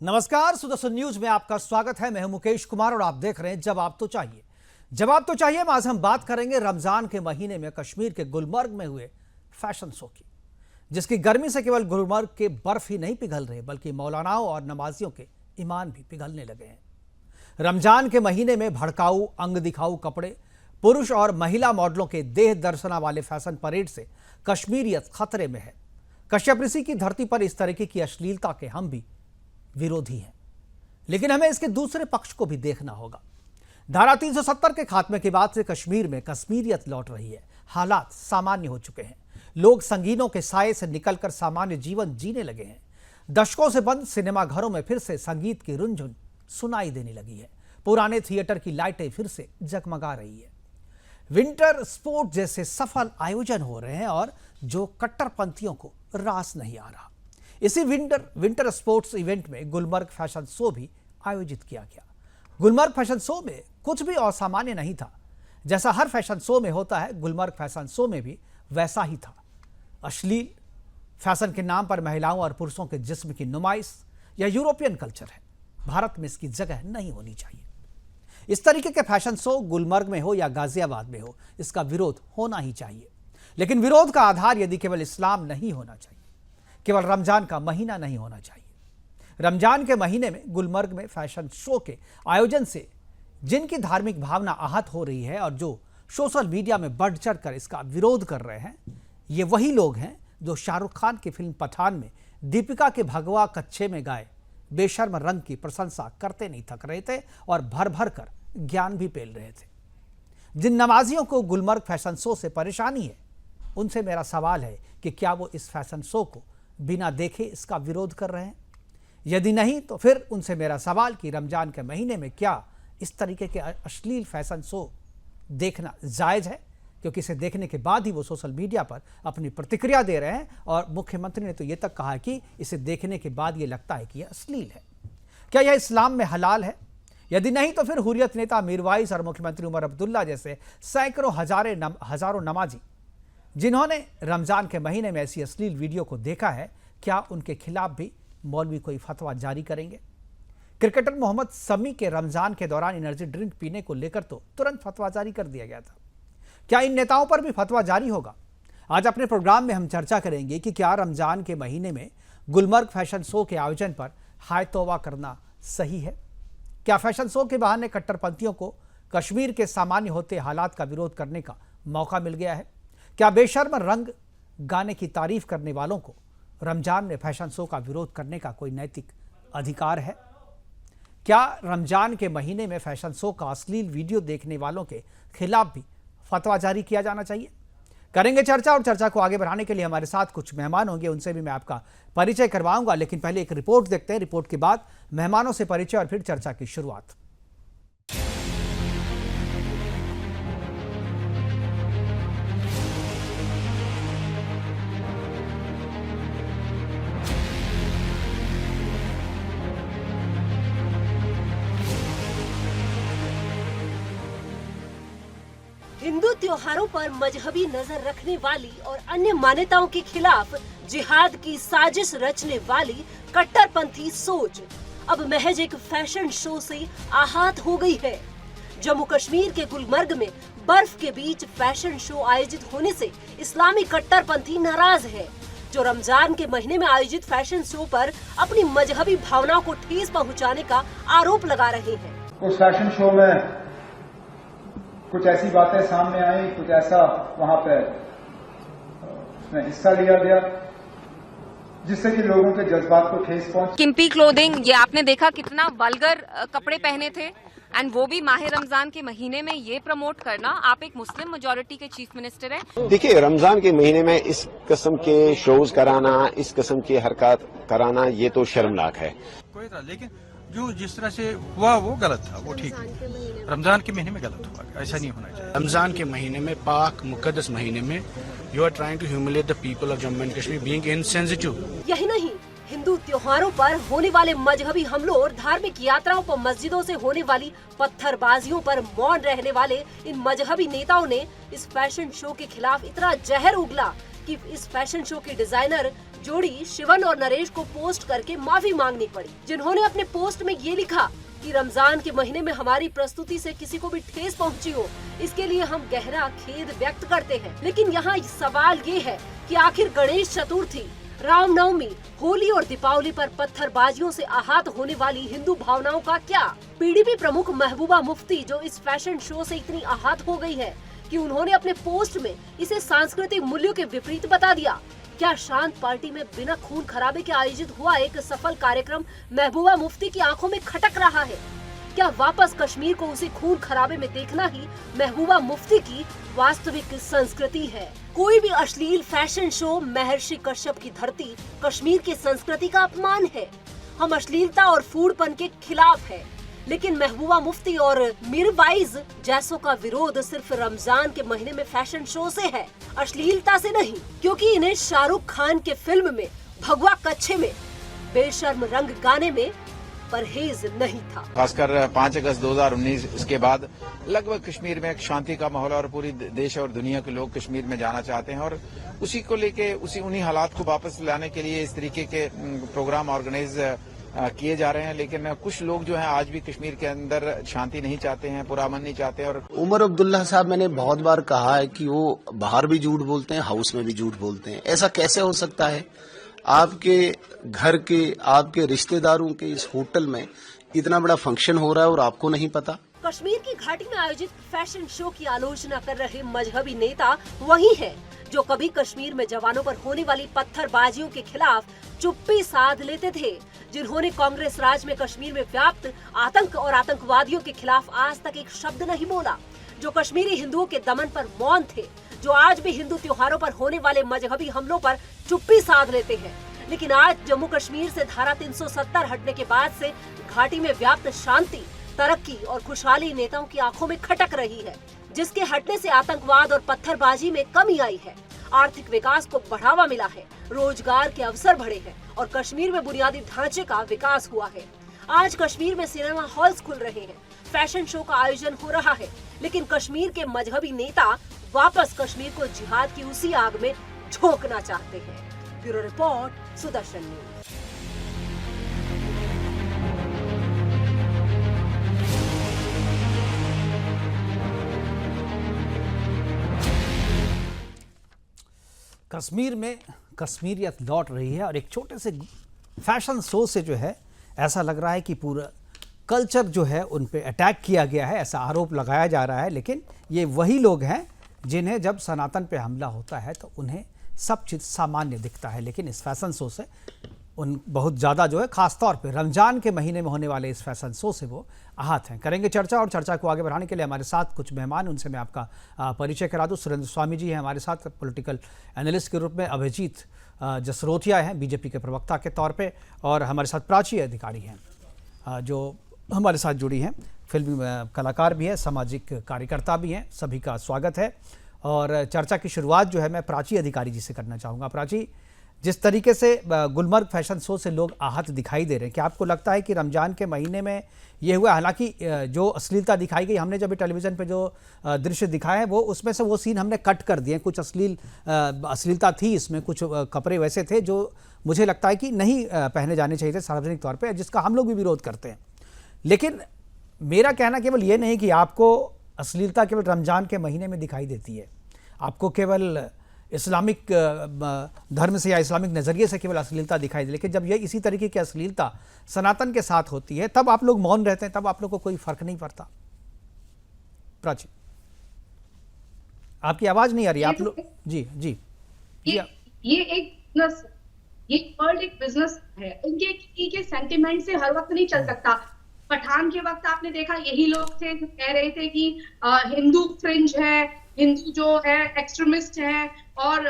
नमस्कार, सुदर्शन न्यूज में आपका स्वागत है। मैं हूं मुकेश कुमार और आप देख रहे हैं जवाब तो चाहिए। जवाब तो चाहिए में आज हम बात करेंगे रमजान के महीने में कश्मीर के गुलमर्ग में हुए फैशन शो की, जिसकी गर्मी से केवल गुलमर्ग के बर्फ ही नहीं पिघल रहे बल्कि मौलानाओं और नमाजियों के ईमान भी पिघलने लगे हैं। रमजान के महीने में भड़काऊ अंग दिखाऊ कपड़े, पुरुष और महिला मॉडलों के देह दर्शना वाले फैशन परेड से कश्मीरियत खतरे में है। कश्यप ऋषि की धरती पर इस तरीके की अश्लीलता के हम भी विरोधी हैं, लेकिन हमें इसके दूसरे पक्ष को भी देखना होगा। धारा 370 के खात्मे के बाद से कश्मीर में कश्मीरियत लौट रही है। हालात सामान्य हो चुके हैं। लोग संगीनों के साये से निकलकर सामान्य जीवन जीने लगे हैं। दशकों से बंद सिनेमाघरों में फिर से संगीत की रुनझुन सुनाई देने लगी है। पुराने थिएटर की लाइटें फिर से जगमगा रही है। विंटर स्पोर्ट जैसे सफल आयोजन हो रहे हैं और जो कट्टरपंथियों को रास नहीं आ रहा। इसी विंटर स्पोर्ट्स इवेंट में गुलमर्ग फैशन शो भी आयोजित किया गया। गुलमर्ग फैशन शो में कुछ भी असामान्य नहीं था। जैसा हर फैशन शो में होता है, गुलमर्ग फैशन शो में भी वैसा ही था। अश्लील फैशन के नाम पर महिलाओं और पुरुषों के जिस्म की नुमाइश यह यूरोपियन कल्चर है। भारत में इसकी जगह नहीं होनी चाहिए। इस तरीके के फैशन शो गुलमर्ग में हो या गाजियाबाद में हो, इसका विरोध होना ही चाहिए। लेकिन विरोध का आधार यदि केवल इस्लाम नहीं होना चाहिए, केवल रमजान का महीना नहीं होना चाहिए। रमजान के महीने में गुलमर्ग में फैशन शो के आयोजन से जिनकी धार्मिक भावना आहत हो रही है और जो सोशल मीडिया में बढ़ चढ़कर इसका विरोध कर रहे हैं, ये वही लोग हैं जो शाहरुख खान की फिल्म पठान में दीपिका के भगवा कच्छे में गाए बेशर्म रंग की प्रशंसा करते नहीं थक रहे थे और भर भर कर ज्ञान भी पेल रहे थे। जिन नमाजियों को गुलमर्ग फैशन शो से परेशानी है, उनसे मेरा सवाल है कि क्या वो इस फैशन शो को बिना देखे इसका विरोध कर रहे हैं? यदि नहीं, तो फिर उनसे मेरा सवाल कि रमजान के महीने में क्या इस तरीके के अश्लील फैशन शो देखना जायज़ है? क्योंकि इसे देखने के बाद ही वो सोशल मीडिया पर अपनी प्रतिक्रिया दे रहे हैं और मुख्यमंत्री ने तो ये तक कहा है कि इसे देखने के बाद ये लगता है कि यह अश्लील है। क्या यह इस्लाम में हलाल है? यदि नहीं, तो फिर हुर्रियत नेता मीरवाइज और मुख्यमंत्री उमर अब्दुल्ला जैसे सैकड़ों हजारों नमाजी जिन्होंने रमजान के महीने में ऐसी अश्लील वीडियो को देखा है, क्या उनके खिलाफ भी मौलवी कोई फतवा जारी करेंगे? क्रिकेटर मोहम्मद शमी के रमजान के दौरान एनर्जी ड्रिंक पीने को लेकर तो तुरंत फतवा जारी कर दिया गया था। क्या इन नेताओं पर भी फतवा जारी होगा? आज अपने प्रोग्राम में हम चर्चा करेंगे कि क्या रमजान के महीने में गुलमर्ग फैशन शो के आयोजन पर हाय तौबा करना सही है? क्या फैशन शो के बहाने कट्टरपंथियों को कश्मीर के सामान्य होते हालात का विरोध करने का मौका मिल गया है? क्या बेशर्म रंग गाने की तारीफ करने वालों को रमजान में फैशन शो का विरोध करने का कोई नैतिक अधिकार है? क्या रमजान के महीने में फैशन शो का अश्लील वीडियो देखने वालों के खिलाफ भी फतवा जारी किया जाना चाहिए? करेंगे चर्चा, और चर्चा को आगे बढ़ाने के लिए हमारे साथ कुछ मेहमान होंगे, उनसे भी मैं आपका परिचय करवाऊंगा। लेकिन पहले एक रिपोर्ट देखते हैं। रिपोर्ट के बाद मेहमानों से परिचय और फिर चर्चा की शुरुआत। हिंदू त्योहारों पर मजहबी नजर रखने वाली और अन्य मान्यताओं के खिलाफ जिहाद की साजिश रचने वाली कट्टरपंथी सोच अब महज एक फैशन शो से आहत हो गई है। जम्मू कश्मीर के गुलमर्ग में बर्फ के बीच फैशन शो आयोजित होने से इस्लामी कट्टरपंथी नाराज है, जो रमजान के महीने में आयोजित फैशन शो पर अपनी मजहबी भावनाओं को ठेस पहुंचाने का आरोप लगा रहे हैं। उस फैशन शो में कुछ ऐसी बातें सामने आई, कुछ ऐसा वहां पे उसमें हिस्सा लिया गया जिससे कि लोगों के जज्बात को ठेस पहुंची। किम्पी क्लोथिंग, ये आपने देखा कितना वल्गर कपड़े पहने थे, एंड वो भी माह रमजान के महीने में ये प्रमोट करना। आप एक मुस्लिम मेजॉरिटी के चीफ मिनिस्टर हैं। देखिए, रमजान के महीने में इस किस्म के शोज कराना, इस किस्म की हरकत कराना, ये तो शर्मनाक है। कोई था, लेकिन जो जिस तरह से हुआ वो गलत था, वो ठीक है। रमजान के महीने में गलत हुआ, ऐसा नहीं होना चाहिए। रमजान के महीने में, पाक मुकद्दस महीने में you are trying to humiliate the people of Jammu and Kashmir being insensitive. यही नहीं, हिंदू त्योहारों पर होने वाले मजहबी हमलों और धार्मिक यात्राओं पर मस्जिदों से होने वाली पत्थरबाजियों पर मौन रहने वाले इन मजहबी नेताओं ने इस फैशन शो के खिलाफ इतना जहर उगला कि इस फैशन शो के डिजाइनर जोड़ी शिवन और नरेश को पोस्ट करके माफी मांगनी पड़ी, जिन्होंने अपने पोस्ट में ये लिखा कि रमजान के महीने में हमारी प्रस्तुति से किसी को भी ठेस पहुंची हो, इसके लिए हम गहरा खेद व्यक्त करते हैं। लेकिन यहाँ सवाल ये है कि आखिर गणेश चतुर्थी, रामनवमी, होली और दीपावली पर पत्थरबाजियों से आहत होने वाली हिंदू भावनाओं का क्या? पीडीपी प्रमुख महबूबा मुफ्ती जो इस फैशन शो से इतनी आहत हो गई है कि उन्होंने अपने पोस्ट में इसे सांस्कृतिक मूल्यों के विपरीत बता दिया। क्या शांत पार्टी में बिना खून खराबे के आयोजित हुआ एक सफल कार्यक्रम महबूबा मुफ्ती की आंखों में खटक रहा है? क्या वापस कश्मीर को उसी खून खराबे में देखना ही महबूबा मुफ्ती की वास्तविक संस्कृति है? कोई भी अश्लील फैशन शो महर्षि कश्यप की धरती कश्मीर की संस्कृति का अपमान है। हम अश्लीलता और फूडपन के खिलाफ है, लेकिन महबूबा मुफ्ती और मीरवाइज जैसों का विरोध सिर्फ रमजान के महीने में फैशन शो से है, अश्लीलता से नहीं, क्योंकि इन्हें शाहरुख खान के फिल्म में भगवा कच्छे में बेशर्म रंग गाने में परहेज नहीं था। खासकर 5 अगस्त 2019 इसके बाद लगभग कश्मीर में एक शांति का माहौल और पूरी देश और दुनिया के लोग कश्मीर में जाना चाहते हैं और उसी को लेके उन्हीं हालात को वापस लाने के लिए इस तरीके के प्रोग्राम ऑर्गेनाइज किए जा रहे हैं। लेकिन कुछ लोग जो हैं आज भी कश्मीर के अंदर शांति नहीं चाहते हैं, पुरअमन नहीं चाहते। और उमर अब्दुल्ला साहब, मैंने बहुत बार कहा है कि वो बाहर भी झूठ बोलते हैं, हाउस में भी झूठ बोलते हैं। ऐसा कैसे हो सकता है? आपके घर के, आपके रिश्तेदारों के इस होटल में इतना बड़ा फंक्शन हो रहा है और आपको नहीं पता? कश्मीर की घाटी में आयोजित फैशन शो की आलोचना कर रहे मजहबी नेता वही है जो कभी कश्मीर में जवानों पर होने वाली पत्थरबाजियों के खिलाफ चुप्पी साध लेते थे, जिन्होंने कांग्रेस राज में कश्मीर में व्याप्त आतंक और आतंकवादियों के खिलाफ आज तक एक शब्द नहीं बोला, जो कश्मीरी हिंदुओं के दमन पर मौन थे, जो आज भी हिंदू त्योहारों पर होने वाले मजहबी हमलों पर चुप्पी साध लेते हैं। लेकिन आज जम्मू कश्मीर से धारा 370 हटने के बाद से घाटी में व्याप्त शांति, तरक्की और खुशहाली नेताओं की आंखों में खटक रही है, जिसके हटने से आतंकवाद और पत्थरबाजी में कमी आई है, आर्थिक विकास को बढ़ावा मिला है, रोजगार के अवसर बढ़े हैं और कश्मीर में बुनियादी ढांचे का विकास हुआ है। आज कश्मीर में सिनेमा हॉल्स खुल रहे हैं, फैशन शो का आयोजन हो रहा है, लेकिन कश्मीर के मजहबी नेता वापस कश्मीर को जिहाद की उसी आग में झोंकना चाहते हैं। Bureau report, Sudarshan news. Kashmir में कश्मीरियत लौट रही है और एक छोटे से फैशन शो से जो है ऐसा लग रहा है कि पूरा कल्चर जो है उन पे अटैक किया गया है, ऐसा आरोप लगाया जा रहा है। लेकिन ये वही लोग हैं जिन्हें जब सनातन पे हमला होता है तो उन्हें सब चीज़ सामान्य दिखता है, लेकिन इस फैशन शो से उन बहुत ज़्यादा जो है खास तौर पे रमज़ान के महीने में होने वाले इस फैशन शो से वो आहत हैं। करेंगे चर्चा और चर्चा को आगे बढ़ाने के लिए हमारे साथ कुछ मेहमान, उनसे मैं आपका परिचय करा दूँ। सुरेंद्र स्वामी जी हैं हमारे साथ पॉलिटिकल एनालिस्ट के रूप में, अभिजीत जसरोटिया हैं बीजेपी के प्रवक्ता के तौर पे, और हमारे साथ प्राची अधिकारी हैं जो हमारे साथ जुड़ी हैं, फिल्मी कलाकार भी है, सामाजिक कार्यकर्ता भी हैं। सभी का स्वागत है और चर्चा की शुरुआत जो है मैं प्राची अधिकारी जी से करना चाहूँगा। प्राची, जिस तरीके से गुलमर्ग फैशन शो से लोग आहत दिखाई दे रहे हैं, क्या आपको लगता है कि रमज़ान के महीने में ये हुआ? हालांकि जो अश्लीलता दिखाई गई, हमने जब टेलीविज़न पे जो दृश्य दिखाए हैं वो उसमें से वो सीन हमने कट कर दिए। कुछ अश्लीलता थी इसमें, कुछ कपड़े वैसे थे जो मुझे लगता है कि नहीं पहने जाने चाहिए थे सार्वजनिक तौर पर, जिसका हम लोग भी विरोध करते हैं। लेकिन मेरा कहना केवल ये नहीं कि आपको अश्लीलता केवल रमज़ान के महीने में दिखाई देती है, आपको केवल इस्लामिक धर्म से या इस्लामिक नज़रिए से केवल अश्लीलता दिखाई दे, लेकिन जब ये इसी तरीके की अश्लीलता सनातन के साथ होती है तब आप लोग मौन रहते हैं, तब आप लोग को कोई फर्क नहीं पड़ता। प्राची, आपकी आवाज नहीं आ रही, आप लोग जी ये एक बिजनेस, ये वर्ल्ड एक बिजनेस है, इनके सेंटिमेंट से हर वक्त नहीं चल सकता। पठान के वक्त आपने देखा यही लोग थे जो कह रहे थे कि हिंदू फ्रिंज है, हिंदू जो है एक्सट्रीमिस्ट है, और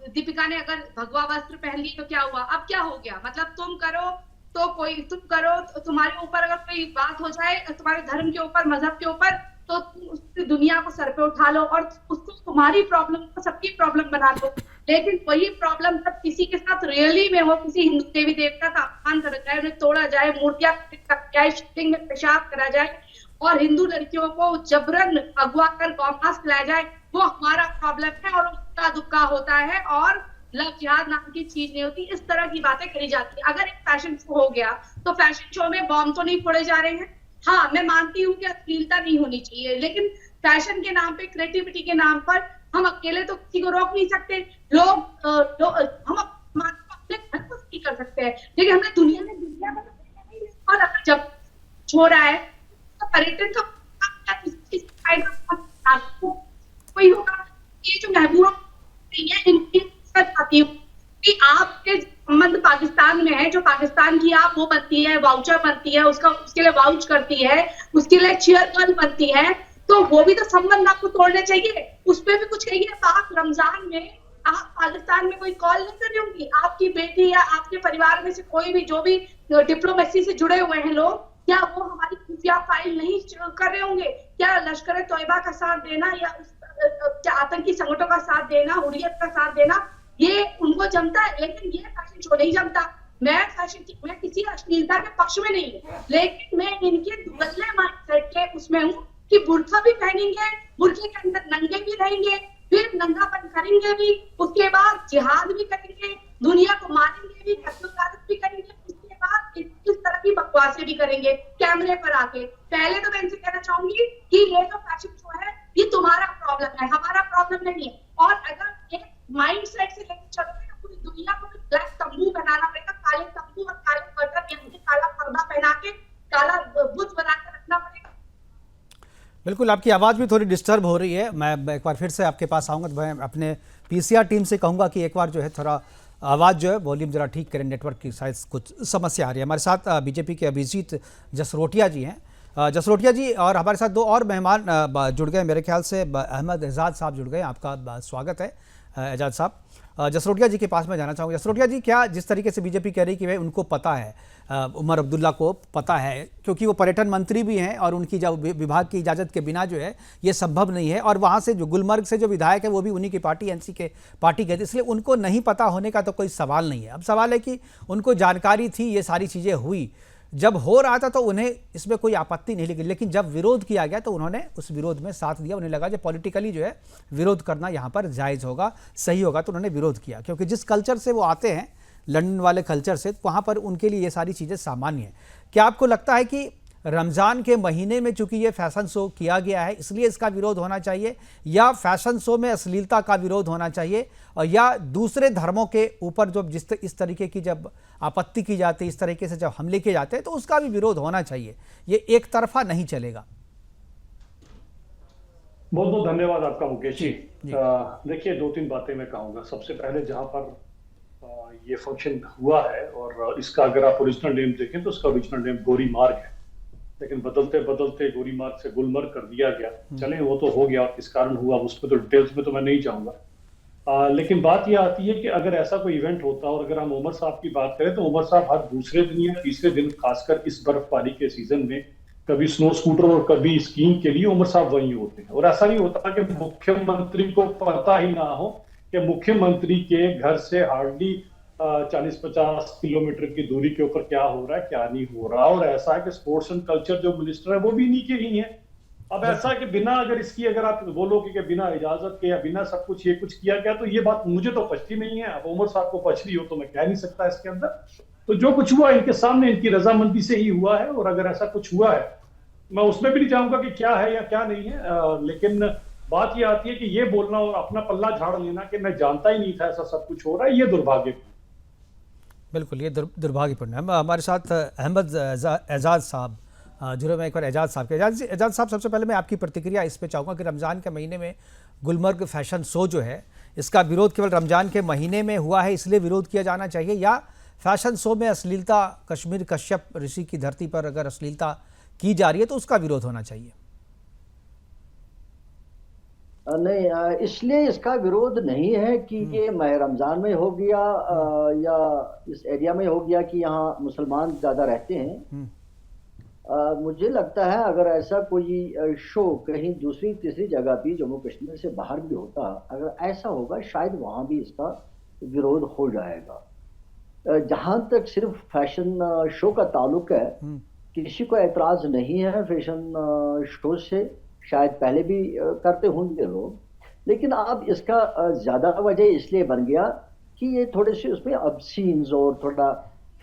दीपिका ने अगर भगवा वस्त्र पहन ली तो क्या हुआ? अब क्या हो गया? मतलब तुम करो तो तुम्हारे ऊपर अगर कोई बात हो जाए तुम्हारे धर्म के ऊपर, मजहब के ऊपर, तो तुम दुनिया को सर पे उठा लो और उसको तुम्हारी प्रॉब्लम को सबकी प्रॉब्लम बना लो। लेकिन वही प्रॉब्लम जब किसी के साथ रियली में हो, किसी हिंदू देवी देवता का अपमान करा जाए, उन्हें तोड़ा जाए, मूर्तियां जाए, शिवलिंग में पेशाब करा जाए और हिंदू लड़कियों को जबरन अगवा कर गौमांस खिलाया जाए, वो हमारा प्रॉब्लम है और उसका दुक्का होता है और लव जिहाद नाम की चीज नहीं होती, इस तरह की बातें करी जाती है। अगर एक फैशन शो हो गया तो फैशन शो में बॉम्ब तो नहीं फोड़े जा रहे हैं। हाँ, मैं मानती हूँ कि अश्लीलता नहीं होनी चाहिए, लेकिन फैशन के नाम पे, क्रिएटिविटी के नाम पर हम अकेले तो किसी को रोक नहीं सकते। हम अपने घर को नहीं कर सकते हैं, लेकिन हमें दुनिया में और अगर जब हो रहा है तो पर्यटन का कोई होगा। ये जो महबूबा है, इनकी चाहती हूँ कि आपके संबंध पाकिस्तान में है, जो पाकिस्तान की आप वो बनती है, वाउचर बनती है, उसके लिए वाउच करती है, उसके लिए चेयर गर्ल बनती है, तो वो भी तो संबंध आपको तोड़ने चाहिए। उस पर भी कुछ कहिए। पाक रमजान में आप पाकिस्तान में कोई कॉल नहीं कर रही होंगी, आपकी बेटी या आपके परिवार में से कोई भी, जो भी डिप्लोमेसी से जुड़े हुए हैं लोग, क्या वो हमारी खुफिया फाइल नहीं कर रहे होंगे? क्या लश्कर तोयबा का साथ देना या क्या आतंकी संगठनों का साथ देना, हुर्रियत का साथ देना, ये उनको जमता है, लेकिन ये फैशन शो नहीं जमता। मैं किसी अश्लीलता के पक्ष में नहीं हूँ, लेकिन मैं इनके दुगले माइंडसेट के उसमें हूँ कि बुर्का भी पहनेंगे, बुर्के के अंदर नंगे भी रहेंगे, फिर नंगापन करेंगे भी, उसके बाद जिहाद भी करेंगे, दुनिया को मारेंगे भी, कत्ल भी करेंगे, उसके बाद इस तरह की बकवासें भी करेंगे कैमरे पर आके। पहले तो मैं इनसे कहना चाहूंगी कि ये जो फैशन शो है ये तुम्हारा प्रॉब्लम है, हमारा प्रॉब्लम नहीं है। और अगर एक माइंड सेट से लेकर चलोगे तो पूरी दुनिया को भी ब्लैक तंबू बनाना पड़ेगा, काले तंबू और काले कर्टन, यानी काला पर्दा पहना के, काला बुत बना के रखना पड़ेगा। बिल्कुल, आपकी आवाज़ भी थोड़ी डिस्टर्ब हो रही है। मैं एक बार फिर से आपके पास आऊँगा तो मैं अपने पीसीआर टीम से कहूँगा कि एक बार जो है थोड़ा आवाज़ जो है वॉल्यूम ज़रा ठीक करें, नेटवर्क की शायद कुछ समस्या आ रही है। हमारे साथ बीजेपी के अभिजीत जसरोटिया जी हैं। जसरोटिया जी और हमारे साथ दो और मेहमान जुड़ गए, मेरे ख्याल से अहमद एजाज साहब जुड़ गए। आपका स्वागत है एजाज साहब। जसरोटिया जी के पास मैं जाना चाहूँगा। जसरोटिया जी, क्या जिस तरीके से बीजेपी कह रही कि भाई उनको पता है, उमर अब्दुल्ला को पता है, क्योंकि वो पर्यटन मंत्री भी हैं और उनकी जब विभाग की इजाज़त के बिना जो है ये संभव नहीं है, और वहाँ से जो गुलमर्ग से जो विधायक है वो भी उन्हीं की पार्टी, एनसी के पार्टी के थे, इसलिए उनको नहीं पता होने का तो कोई सवाल नहीं है। अब सवाल है कि उनको जानकारी थी, ये सारी चीज़ें हुई, जब हो रहा था तो उन्हें इसमें कोई आपत्ति नहीं लगी, लेकिन जब विरोध किया गया तो उन्होंने उस विरोध में साथ दिया। उन्हें लगा जो पॉलिटिकली जो है विरोध करना यहाँ पर जायज़ होगा, सही होगा, तो उन्होंने विरोध किया। क्योंकि जिस कल्चर से वो आते हैं, लंदन वाले कल्चर से, वहाँ पर उनके लिए ये सारी चीज़ें सामान्य हैं। क्या आपको लगता है कि रमज़ान के महीने में चूंकि ये फैशन शो किया गया है इसलिए इसका विरोध होना चाहिए, या फैशन शो में अश्लीलता का विरोध होना चाहिए, और या दूसरे धर्मों के ऊपर जो इस तरीके की जब आपत्ति की जाती है, इस तरीके से जब हमले किए जाते हैं, तो उसका भी विरोध होना चाहिए, ये एक तरफा नहीं चलेगा? बहुत बहुत धन्यवाद आपका मुकेश जी। देखिए, दो तीन बातें मैं कहूँगा। सबसे पहले जहाँ पर ये फंक्शन हुआ है, और इसका अगर आप ओरिजिनल नेम देखें तो उसका ओरिजिनल नेम गोरी मार्ग है, लेकिन बदलते बदलते गोरी मार्ग से गुलमर्ग कर दिया गया। चले, वो तो हो गया, और किस कारण हुआ उसमें तो डिटेल्स में तो मैं नहीं जाऊंगा। लेकिन बात यह आती है कि अगर ऐसा कोई इवेंट होता, और अगर हम उमर साहब की बात करें तो उमर साहब हर दूसरे दिन या तीसरे दिन, खासकर इस बर्फबारी के सीजन में, कभी स्नो स्कूटर और कभी स्कीइंग के लिए उमर साहब वहीं होते हैं। और ऐसा नहीं होता कि मुख्यमंत्री को पता ही ना हो कि मुख्यमंत्री के घर से हार्डली 40-50 किलोमीटर की दूरी के ऊपर क्या हो रहा है, क्या नहीं हो रहा। और ऐसा है कि स्पोर्ट्स एंड कल्चर जो मिनिस्टर है वो भी इन्हीं के ही है। अब ऐसा है कि बिना अगर इसकी, अगर आप बोलोगे कि बिना इजाजत के या बिना सब कुछ ये कुछ किया गया, तो ये बात मुझे तो पचती नहीं है। अब उमर साहब को पच रही हो तो मैं कह नहीं सकता इसके अंदर। तो जो कुछ हुआ इनके सामने, इनकी रजामंदी से ही हुआ है। और अगर ऐसा कुछ हुआ है, मैं उसमें भी नहीं चाहूंगा कि क्या है या क्या नहीं है, लेकिन बात ये आती है कि ये बोलना और अपना पल्ला झाड़ लेना कि मैं जानता ही नहीं था ऐसा सब कुछ हो रहा है, ये दुर्भाग्य। बिल्कुल, ये दुर्भाग्यपूर्ण है। हमारे साथ अहमद एजाज साहब जुड़े। मैं एक बार एजाज साहब के एजाज साहब, सबसे पहले मैं आपकी प्रतिक्रिया इस पे चाहूँगा कि रमज़ान के महीने में गुलमर्ग फैशन शो जो है, इसका विरोध केवल रमज़ान के महीने में हुआ है इसलिए विरोध किया जाना चाहिए, या फैशन शो में अश्लीलता, कश्मीर कश्यप ऋषि की धरती पर अगर अश्लीलता की जा रही है तो उसका विरोध होना चाहिए? नहीं, इसलिए इसका विरोध नहीं है कि ये माह रमज़ान में हो गया या इस एरिया में हो गया कि यहाँ मुसलमान ज़्यादा रहते हैं। मुझे लगता है अगर ऐसा कोई शो कहीं दूसरी तीसरी जगह भी, जम्मू कश्मीर से बाहर भी होता, अगर ऐसा होगा शायद वहाँ भी इसका विरोध हो जाएगा। जहाँ तक सिर्फ फैशन शो का ताल्लुक है, किसी को एतराज़ नहीं है फैशन शो से, शायद पहले भी करते होंगे लोग, लेकिन अब इसका ज़्यादा वजह इसलिए बन गया कि ये थोड़े से उसमें ऑब्सीन्स और थोड़ा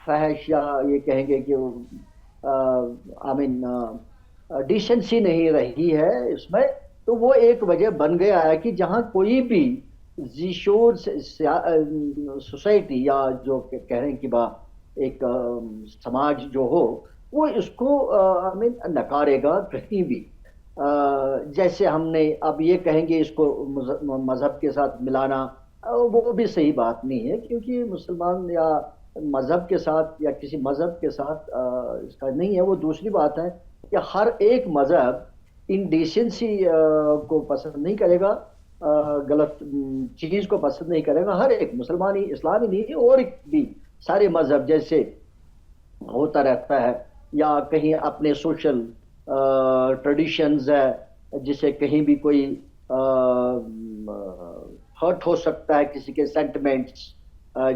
फहश या ये कहेंगे कि आई मीन डिसेंसी नहीं रही है इसमें। तो वो एक वजह बन गया है कि जहाँ कोई भी जिशोर सोसाइटी या जो कह रहे हैं कि एक समाज जो हो वो इसको आई मीन नकारेगा कहीं भी। जैसे हमने अब ये कहेंगे इसको मजहब के साथ मिलाना, वो भी सही बात नहीं है, क्योंकि मुसलमान या मजहब के साथ या किसी मजहब के साथ इसका नहीं है। वो दूसरी बात है कि हर एक मजहब इंडिसेंसी को पसंद नहीं करेगा, गलत चीज को पसंद नहीं करेगा। हर एक मुसलमान ही, इस्लाम ही नहीं और भी सारे मजहब जैसे होता रहता है, या कहीं अपने सोशल ट्रेडिशंस है जिसे कहीं भी कोई हर्ट हो सकता है किसी के सेंटिमेंट्स।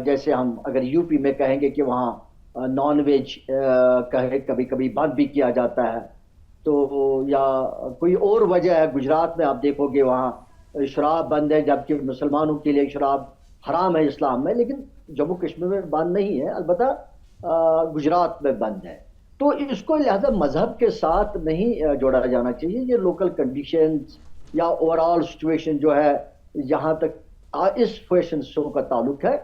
जैसे हम अगर यूपी में कहेंगे कि वहाँ नॉन वेज कभी कभी बंद भी किया जाता है, तो या कोई और वजह है। गुजरात में आप देखोगे वहाँ शराब बंद है, जबकि मुसलमानों के लिए शराब हराम है इस्लाम में, लेकिन जम्मू कश्मीर में बंद नहीं है, अलबत्ता गुजरात में बंद है। तो इसको लिहाजा मजहब के साथ नहीं जोड़ा जाना चाहिए। ये लोकल कंडीशंस या ओवरऑल सिचुएशन जो है, जहाँ तक इस फैशन शो का ताल्लुक है,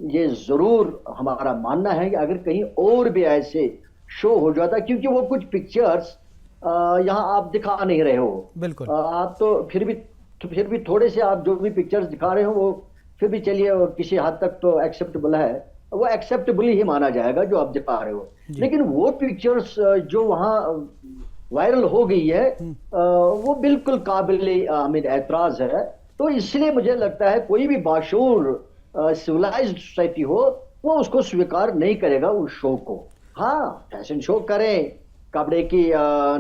ये जरूर हमारा मानना है कि अगर कहीं और भी ऐसे शो हो जाता, क्योंकि वो कुछ पिक्चर्स यहाँ आप दिखा नहीं रहे हो, बिल्कुल आप तो फिर भी थोड़े से आप जो भी पिक्चर्स दिखा रहे हो वो फिर भी चलिए किसी हद तक तो एक्सेप्टेबल है, वो एक्सेप्टेबल ही माना जाएगा जो आप दिखा रहे हो। लेकिन वो पिक्चर्स जो वहाँ वायरल हो गई है वो बिल्कुल काबिल एतराज है। तो इसलिए मुझे लगता है कोई भी बाशूर सिविलाइज्ड सोसाइटी हो वो उसको स्वीकार नहीं करेगा उस शो को। हाँ, फैशन शो करें, कपड़े की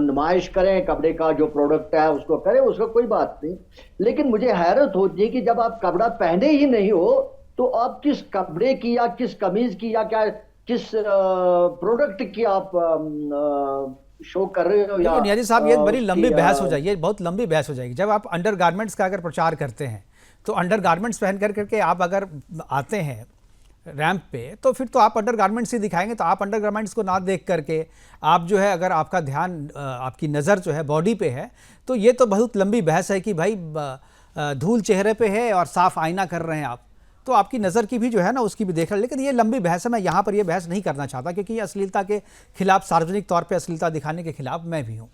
नुमाइश करें, कपड़े का जो प्रोडक्ट है उसको करें, उसका कोई बात नहीं। लेकिन मुझे हैरत होती है कि जब आप कपड़ा पहने ही नहीं हो तो आप किस कपड़े की या किस कमीज की या क्या किस प्रोडक्ट की आप शो कर रहे हो। या नियाजी साहब, ये बड़ी लंबी बहस हो जाएगी, ये बहुत लंबी बहस हो जाएगी। जब आप अंडर गारमेंट्स का अगर प्रचार करते हैं तो अंडर गारमेंट्स पहन करके आप अगर आते हैं रैंप पे, तो फिर तो आप अंडर गारमेंट्स ही दिखाएंगे। तो आप अंडर गारमेंट्स को ना देख करके आप जो है, अगर आपका ध्यान आपकी नज़र जो है बॉडी पे है, तो ये तो बहुत लंबी बहस है कि भाई धूल चेहरे पे है और साफ आईना कर रहे हैं आप, तो आपकी नज़र की भी जो है ना उसकी भी देख रहे हैं। लेकिन ये लंबी बहस है, मैं यहाँ पर ये बहस नहीं करना चाहता, क्योंकि ये अश्लीलता के खिलाफ, सार्वजनिक तौर पे अश्लीलता दिखाने के खिलाफ मैं भी हूँ,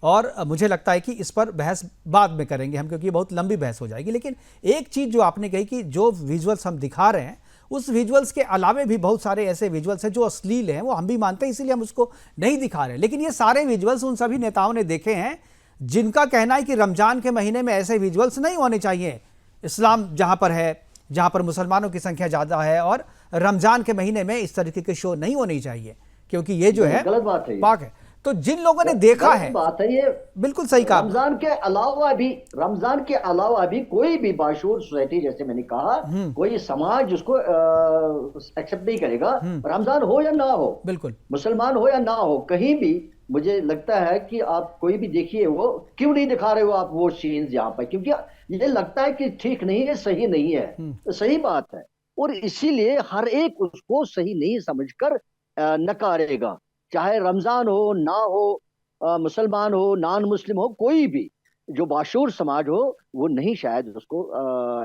और मुझे लगता है कि इस पर बहस बाद में करेंगे हम, क्योंकि ये बहुत लंबी बहस हो जाएगी। लेकिन एक चीज़ जो आपने कही कि जो विजुअल्स हम दिखा रहे हैं, उस विजुअल्स के अलावे भी बहुत सारे ऐसे विजुअल्स हैं जो अश्लील हैं, वो हम भी मानते हैं, इसीलिए हम उसको नहीं दिखा रहे हैं। लेकिन ये सारे विजुअल्स उन सभी नेताओं ने देखे हैं जिनका कहना है कि रमज़ान के महीने में ऐसे विजुअल्स नहीं होने चाहिए। इस्लाम जहाँ पर है, जहाँ पर मुसलमानों की संख्या ज़्यादा है, और रमज़ान के महीने में इस तरीके के शो नहीं होने चाहिए, क्योंकि ये जो है गलत बात है, पाक है। तो जिन लोगों ने देखा है, बात है ये बिल्कुल सही कहा। रमजान के अलावा भी कोई भी बाशूर सोसाइटी, जैसे मैंने कहा, कोई समाज उसको एक्सेप्ट नहीं करेगा, रमजान हो या ना हो, बिल्कुल मुसलमान हो या ना हो, कहीं भी। मुझे लगता है कि आप कोई भी देखिए, वो क्यों नहीं दिखा रहे हो आप वो सीन्स यहाँ पर, क्योंकि ये लगता है कि ठीक नहीं है, सही नहीं है। तो सही बात है, और इसीलिए हर एक उसको सही नहीं समझकर नकारेगा, चाहे रमजान हो ना हो, मुसलमान हो, नॉन मुस्लिम हो, कोई भी जो बाशूर समाज हो वो नहीं शायद उसको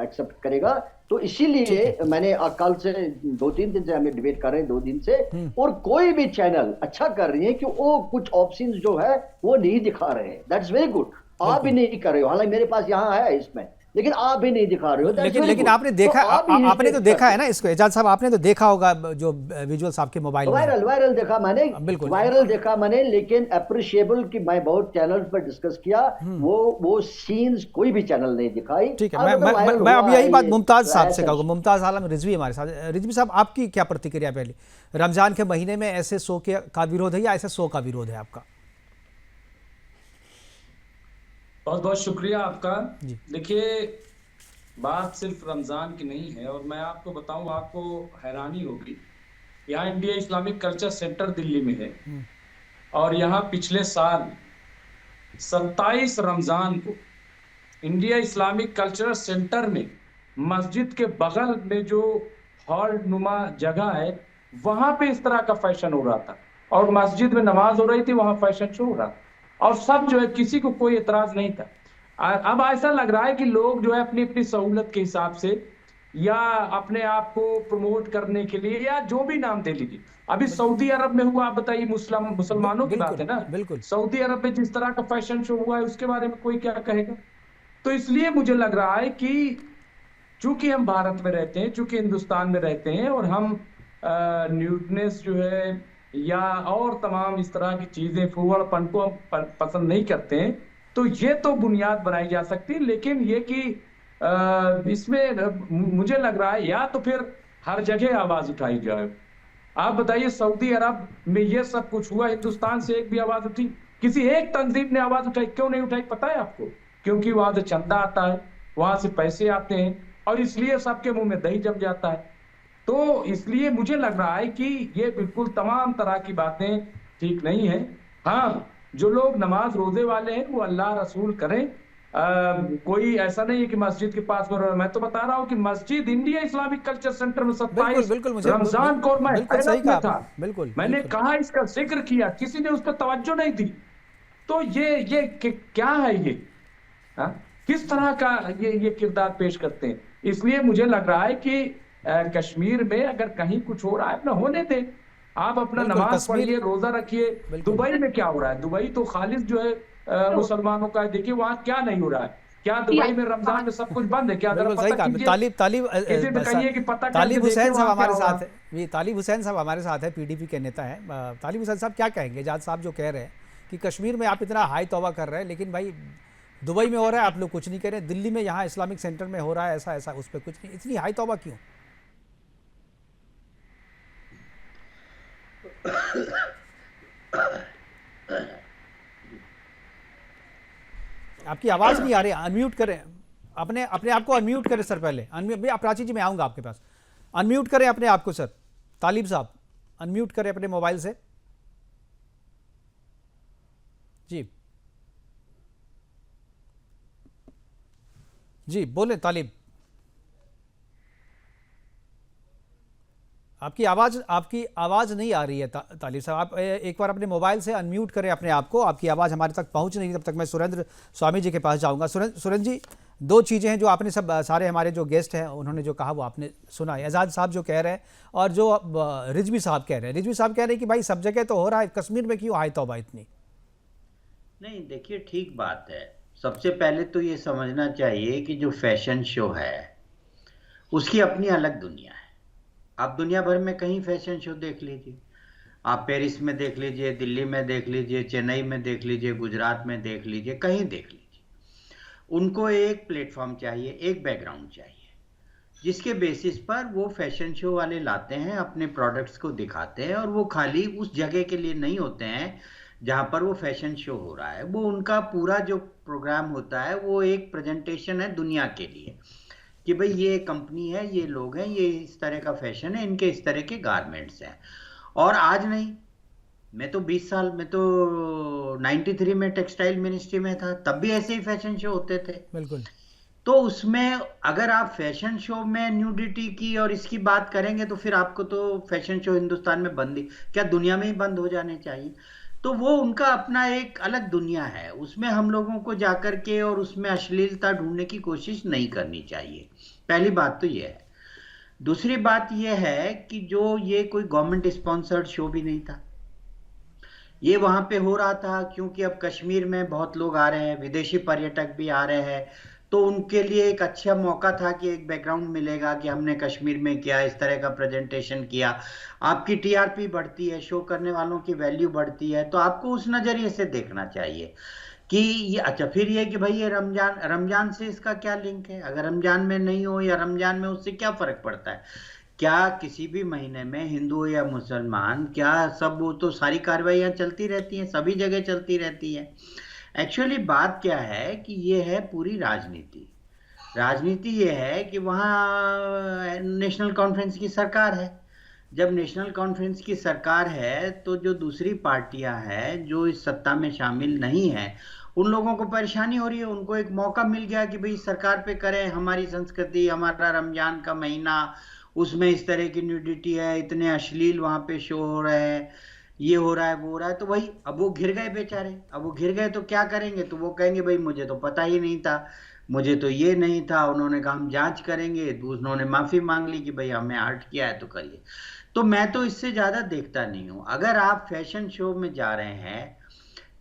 एक्सेप्ट करेगा। तो इसीलिए मैंने कल से 2-3 दिन से हमें डिबेट कर रहे हैं, 2 दिन से, और कोई भी चैनल अच्छा कर रही है कि वो कुछ ऑप्शंस जो है वो नहीं दिखा रहे हैं। That's very good. आप भी नहीं कर रहे हो, हालांकि मेरे पास यहाँ है इसमें, लेकिन आप भी नहीं दिखा रहे हो। लेकिन आपने देखा, आपने तो देखा है ना इसको, एजाज साहब, आपने तो देखा होगा जो विजुअल्स आपके मोबाइल में वायरल देखा मैंने, बिल्कुल वायरल देखा मैंने, लेकिन अप्रिशिएबल कि मैं बहुत चैनल्स पर डिस्कस किया, वो सीन्स कोई भी चैनल नहीं दिखाई। ठीक है, मैं अब यही बात मुमताज साहब से कहूँगा। मुमताज आलम रिजवी हमारे साथ। रिजवी साहब, आपकी क्या प्रतिक्रिया पहले, रमजान के महीने में ऐसे शो का विरोध है या ऐसे शो का विरोध है आपका? बहुत बहुत शुक्रिया आपका। देखिए, बात सिर्फ रमज़ान की नहीं है, और मैं आपको बताऊं, आपको हैरानी होगी, यहाँ India Islamic culture centre Delhi में है, और यहाँ पिछले साल 27 रमज़ान को इंडिया इस्लामिक कल्चरल सेंटर में मस्जिद के बगल में जो हॉल नुमा जगह है, वहां पे इस तरह का फैशन हो रहा था, और मस्जिद में नमाज हो रही थी, वहां फैशन शो हो रहा था, और सब जो है किसी को कोई एतराज नहीं था। अब ऐसा लग रहा है कि लोग जो है अपनी अपनी सहूलत के हिसाब से या अपने आप को प्रमोट करने के लिए या जो भी नाम दे लीजिए। अभी सऊदी अरब में हुआ, आप बताइए, मुसलमानों की बात है ना, बिल्कुल। सऊदी अरब में जिस तरह का फैशन शो हुआ है उसके बारे में कोई क्या कहेगा। तो इसलिए मुझे लग रहा है कि चूंकि हम भारत में रहते हैं, चूंकि हिंदुस्तान में रहते हैं, और हम न्यूटनेस जो है या और तमाम इस तरह की चीजें फूहड़पन को हम पसंद नहीं करते हैं, तो ये तो बुनियाद बनाई जा सकती है। लेकिन ये कि इसमें मुझे लग रहा है या तो फिर हर जगह आवाज उठाई जाए। आप बताइए, सऊदी अरब में ये सब कुछ हुआ, हिंदुस्तान से एक भी आवाज उठी? किसी एक तंजीम ने आवाज उठाई? क्यों नहीं उठाई पता है आपको? क्योंकि वहां से चंदा आता है, वहां से पैसे आते हैं, और इसलिए सबके मुंह में दही जम जाता है। तो इसलिए मुझे लग रहा है कि ये बिल्कुल तमाम तरह की बातें ठीक नहीं है। हाँ, जो लोग नमाज रोजे वाले हैं वो अल्लाह रसूल करें। कोई ऐसा नहीं है कि मस्जिद के पास में, मैं तो बता रहा हूँ कि मस्जिद इंडिया इस्लामिक कल्चर सेंटर में 27 रमजान को मैं था, बिल्कुल मैंने कहा, इसका जिक्र किया, किसी ने उस पर तवज्जो नहीं दी। तो ये क्या है ये? किस तरह का ये किरदार पेश करते हैं? इसलिए मुझे लग रहा है कि कश्मीर में अगर कहीं कुछ हो रहा है अपना होने दे, आप अपना नमाज पढ़िए, रोजा रखिए। दुबई में क्या हो रहा है? दुबई तो खालिस जो है मुसलमानों का, देखिए वहां क्या नहीं हो रहा है। क्या दुबई में रमजान में सब कुछ बंद है क्या? तालिब हुसैन साहब हमारे साथ है, ये तालिब हुसैन साहब हमारे साथ है, पीडीपी के नेता है। तालिब हुसैन साहब क्या कहेंगे एजाज साहब जो कह रहे हैं कि कश्मीर में आप इतना हाई तौबा कर रहे हैं, लेकिन भाई दुबई में हो रहा है आप लोग कुछ नहीं कह रहे, दिल्ली में यहाँ इस्लामिक सेंटर में हो रहा है ऐसा उस पर कुछ नहीं, इतनी हाई तौबा क्यों? आपकी आवाज नहीं आ रही, अनम्यूट करें अपने आप को, अनम्यूट करें सर पहले। अनम्यूट, प्राची जी मैं आऊंगा आपके पास, अनम्यूट करें अपने आप को सर। तालिब साहब अनम्यूट करें अपने मोबाइल से जी बोले तालिब। आपकी आवाज नहीं आ रही है तालिब साहब, आप एक बार अपने मोबाइल से अनम्यूट करें अपने आप को, आपकी आवाज़ हमारे तक पहुंच नहीं। तब तक मैं सुरेंद्र स्वामी जी के पास जाऊंगा। सुरेंद्र जी, दो चीज़ें हैं जो आपने सब सारे हमारे जो गेस्ट हैं उन्होंने जो कहा वो आपने सुना है, एजाज साहब जो कह रहे हैं और जो रिजवी साहब कह रहे हैं। रिजवी साहब कह रहे हैं कि भाई सब जगह तो हो रहा है, कश्मीर में क्यों हाई तौबा इतनी? नहीं, देखिए ठीक बात है। सबसे पहले तो ये समझना चाहिए कि जो फैशन शो है उसकी अपनी अलग दुनिया है। आप दुनिया भर में कहीं फैशन शो देख लीजिए, आप पेरिस में देख लीजिए, दिल्ली में देख लीजिए, चेन्नई में देख लीजिए, गुजरात में देख लीजिए, कहीं देख लीजिए, उनको एक प्लेटफॉर्म चाहिए, एक बैकग्राउंड चाहिए, जिसके बेसिस पर वो फैशन शो वाले लाते हैं, अपने प्रोडक्ट्स को दिखाते हैं, और वो खाली उस जगह के लिए नहीं होते हैं जहाँ पर वो फैशन शो हो रहा है। वो उनका पूरा जो प्रोग्राम होता है वो एक प्रेजेंटेशन है दुनिया के लिए कि भाई ये कंपनी है, ये लोग हैं, ये इस तरह का फैशन है, इनके इस तरह के गारमेंट्स हैं। और आज नहीं, मैं तो 20 साल, मैं तो 93 में टेक्सटाइल मिनिस्ट्री में था, तब भी ऐसे ही फैशन शो होते थे। बिल्कुल। तो उसमें अगर आप फैशन शो में न्यूडिटी की और इसकी बात करेंगे तो फिर आपको तो फैशन शो हिंदुस्तान में बंद ही, क्या दुनिया में ही बंद हो जाने चाहिए? तो वो उनका अपना एक अलग दुनिया है, उसमें हम लोगों को जाकर के और उसमें अश्लीलता ढूंढने की कोशिश नहीं करनी चाहिए। पहली बात तो ये है। दूसरी बात ये है कि जो ये कोई गवर्नमेंट स्पॉन्सर्ड शो भी नहीं था, ये वहां पे हो रहा था क्योंकि अब कश्मीर में बहुत लोग आ रहे हैं, विदेशी पर्यटक भी आ रहे हैं, तो उनके लिए एक अच्छा मौका था कि एक बैकग्राउंड मिलेगा कि हमने कश्मीर में किया, इस तरह का प्रेजेंटेशन किया। आपकी टीआरपी बढ़ती है, शो करने वालों की वैल्यू बढ़ती है, तो आपको उस नज़रिए से देखना चाहिए कि ये अच्छा। फिर ये कि भाई ये रमजान से इसका क्या लिंक है? अगर रमजान में नहीं हो या रमजान में, उससे क्या फ़र्क पड़ता है? क्या किसी भी महीने में हिंदू हो या मुसलमान, क्या सब, वो तो सारी कार्रवाइयाँ चलती रहती हैं, सभी जगह चलती रहती है। एक्चुअली बात क्या है कि ये है पूरी राजनीति। राजनीति ये है कि वहाँ नेशनल कॉन्फ्रेंस की सरकार है। जब नेशनल कॉन्फ्रेंस की सरकार है तो जो दूसरी पार्टियां हैं जो इस सत्ता में शामिल नहीं है, उन लोगों को परेशानी हो रही है। उनको एक मौका मिल गया कि भाई सरकार पे करें, हमारी संस्कृति, हमारा रमजान का महीना, उसमें इस तरह की न्यूडिटी है, इतने अश्लील वहां पे शो हो रहे हैं, ये हो रहा है वो हो रहा है। तो वही, अब वो घिर गए बेचारे, अब वो घिर गए तो क्या करेंगे? तो वो कहेंगे भाई मुझे तो पता ही नहीं था, मुझे तो ये नहीं था, उन्होंने कहा हम जांच करेंगे, उन्होंने माफी मांग ली कि भाई हमें हर्ट किया है तो करिए। तो मैं तो इससे ज्यादा देखता नहीं हूं। अगर आप फैशन शो में जा रहे हैं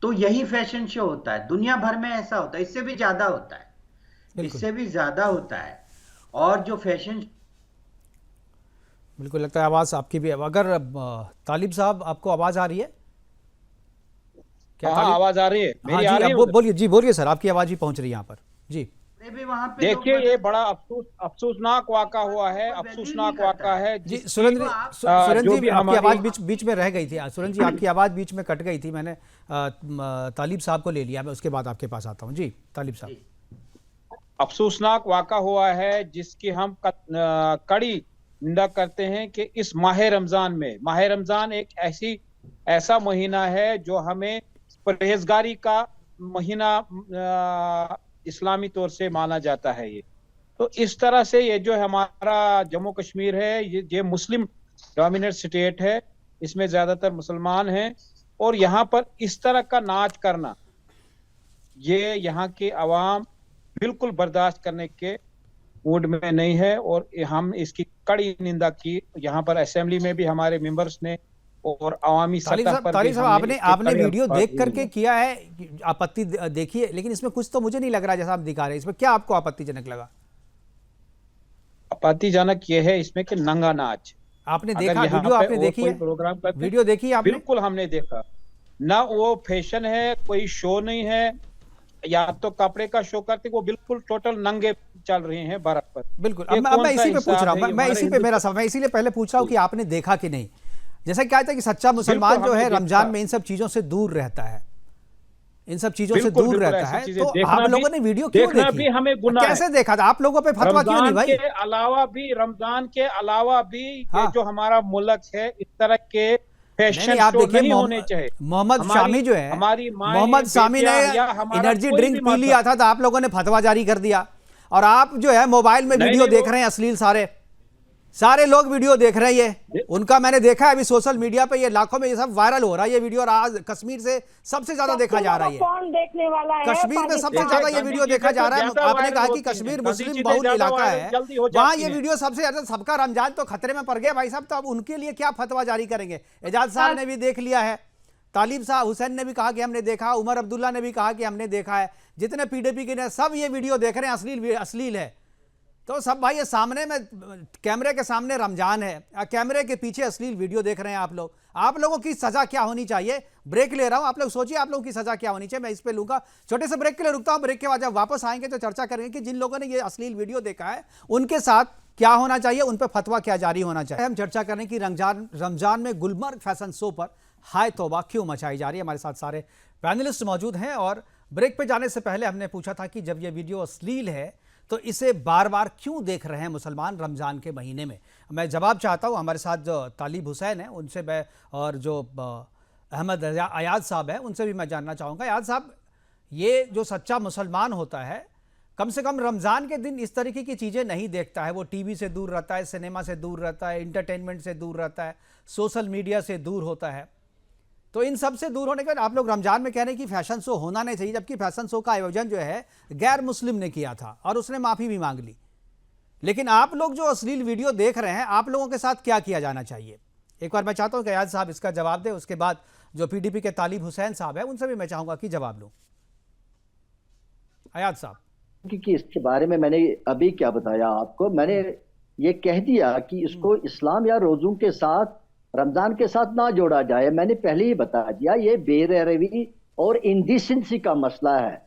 तो यही फैशन शो होता है, दुनिया भर में ऐसा होता है, इससे भी ज्यादा होता है, इससे भी ज्यादा होता है। और जो फैशन, बिल्कुल लगता है आवाज़ आपकी भी। अगर तालिब साहब आपको आवाज़ आ रही है क्या? हाँ, आवाज़ आ रही है हाँ मेरी? आ रही जी, है? बोलिए जी, बोलिए सर, आपकी आवाज़ ही पहुंच रही है यहाँ पर जी। देखिए, ये बड़ा अफसोसनाक वाक़ा हुआ है, अफसोसनाक वाक़ा है जी। सुरेंद्र जी, आपकी आवाज़ बीच में रह गई थी। सुरेंद्र जी, आपकी आवाज़ बीच में कट गई थी, मैंने तालिब साहब को ले लिया, मैं उसके बाद आपके पास आता हूँ। जी तालिब साहब। अफसोसनाक वाक़ा हुआ है जिसकी हम कड़ी निंदा करते हैं कि इस माह रमज़ान एक ऐसा महीना है जो हमें परहेजगारी का महीना इस्लामी तौर से माना जाता है। ये तो इस तरह से ये जो हमारा जम्मू कश्मीर है, ये मुस्लिम डोमिनेट स्टेट है, इसमें ज्यादातर मुसलमान हैं, और यहाँ पर इस तरह का नाच करना, ये यहाँ के अवाम बिल्कुल बर्दाश्त करने के मूड में नहीं है, और हम इसकी कड़ी निंदा की। यहाँ पर असेंबली में भी हमारे मेंबर्स ने और अवामी सतह पर भी आपने वीडियो देख करके किया है, आपत्ति देखी है, लेकिन इसमें कुछ तो मुझे नहीं लग रहा जैसा आप दिखा रहे हैं। इसमें क्या आपको आपत्तिजनक लगा? आपत्तिजनक ये है इसमें कि नंगा नाच आपने देखा, वीडियो आपने देखी है? प्रोग्राम करते, वीडियो देखी है आपने? बिल्कुल हमने देखा ना, वो फैशन है, कोई शो नहीं है, या तो कपड़े का शो करते, वो बिल्कुल टोटल नंगे चल रहे हैं बर्फ पर। बिल्कुल। अब मैं इसी पे पूछ रहा हूँ, मैं इसी पे मेरा सवाल, मैं इसीलिए पहले पूछ रहा हूँ कि आपने देखा कि नहीं। जैसा क्या है कि सच्चा मुसलमान जो है रमजान में इन सब चीजों से दूर रहता है, इन सब चीजों से दूर रहता है। तो आप लोगों ने वीडियो क्यों देखी? हमें गुनाह कैसे देखा था? आप लोगों पे फतवा क्यों नहीं भाई? रमजान के अलावा भी ये जो हमारा मुल्क है, इस तरह के फैशन आप शो देखिए, नहीं होने चाहिए। मोहम्मद शामी जो है, मोहम्मद शामी ने एनर्जी ड्रिंक पी लिया था, तो आप लोगों ने फतवा जारी कर दिया। और आप जो है मोबाइल में वीडियो देख रहे हैं अश्लील, सारे लोग वीडियो देख रहे हैं। ये उनका मैंने देखा है अभी सोशल मीडिया पे, ये लाखों में ये सब वायरल हो रहा है ये वीडियो, और आज कश्मीर से सबसे ज्यादा देखा जा रहा है। कौन देखने वाला है? कश्मीर में सबसे ज्यादा ये वीडियो देखा जा रहा है। आपने कहा कि कश्मीर मुस्लिम बहुल इलाका है, वहां ये वीडियो सबसे ज्यादा, सबका रमजान तो खतरे में पड़ गया भाई साहब। तो अब उनके लिए क्या फतवा जारी करेंगे? एजाज साहब ने भी देख लिया है, तालिब साहब हुसैन ने भी कहा कि हमने देखा, उमर अब्दुल्ला ने भी कहा कि हमने देखा है, जितने पीडीपी के सब ये वीडियो देख रहे हैं, अश्लील है। तो सब भाई ये सामने में, कैमरे के सामने रमजान है, कैमरे के पीछे अश्लील वीडियो देख रहे हैं आप लोग। आप लोगों की सजा क्या होनी चाहिए? ब्रेक ले रहा हूं, आप लोग सोचिए आप लोगों की सजा क्या होनी चाहिए। मैं इस पे लूंगा, छोटे से ब्रेक के लिए रुकता हूं। ब्रेक के बाद जब वापस आएंगे तो चर्चा करेंगे कि जिन लोगों ने ये अश्लील वीडियो देखा है उनके साथ क्या होना चाहिए, उन पर फतवा क्या जारी होना चाहिए। हम चर्चा करें कि रमजान में गुलमर्ग फैशन शो पर हाय तौबा क्यों मचाई जा रही है। हमारे साथ सारे पैनलिस्ट मौजूद हैं, और ब्रेक पे जाने से पहले हमने पूछा था कि जब ये वीडियो अश्लील है तो इसे बार बार क्यों देख रहे हैं मुसलमान रमज़ान के महीने में। मैं जवाब चाहता हूं, हमारे साथ जो तालिब हुसैन है उनसे मैं, और जो अहमद अयाज साहब है उनसे भी मैं जानना चाहूँगा। अयाज साहब, ये जो सच्चा मुसलमान होता है कम से कम रमज़ान के दिन इस तरीके की चीज़ें नहीं देखता है। वो टीवी से दूर रहता है, सिनेमा से दूर रहता है, इंटरटेनमेंट से दूर रहता है, सोशल मीडिया से दूर होता है। तो इन सब से दूर होने के बाद आप लोग रमजान में कह रहे हैं कि फैशन शो होना नहीं चाहिए, जबकि फैशन शो का आयोजन जो है गैर मुस्लिम ने किया था और उसने माफ़ी भी मांग ली। लेकिन आप लोग जो अश्लील वीडियो देख रहे हैं, आप लोगों के साथ क्या किया जाना चाहिए? एक बार मैं चाहता हूं कि अयाज साहब इसका जवाब दें, उसके बाद जो पीडीपी के तालिब हुसैन साहब है उनसे भी मैं चाहूंगा कि जवाब लूं। अयाज साहब, क्योंकि इसके बारे में मैंने अभी क्या बताया आपको, मैंने ये कह दिया कि इसको इस्लाम या रोज़ों के साथ, रमजान के साथ ना जोड़ा जाए। मैंने पहले ही बता दिया ये बेरहवी और इंडिसेंसी का मसला है।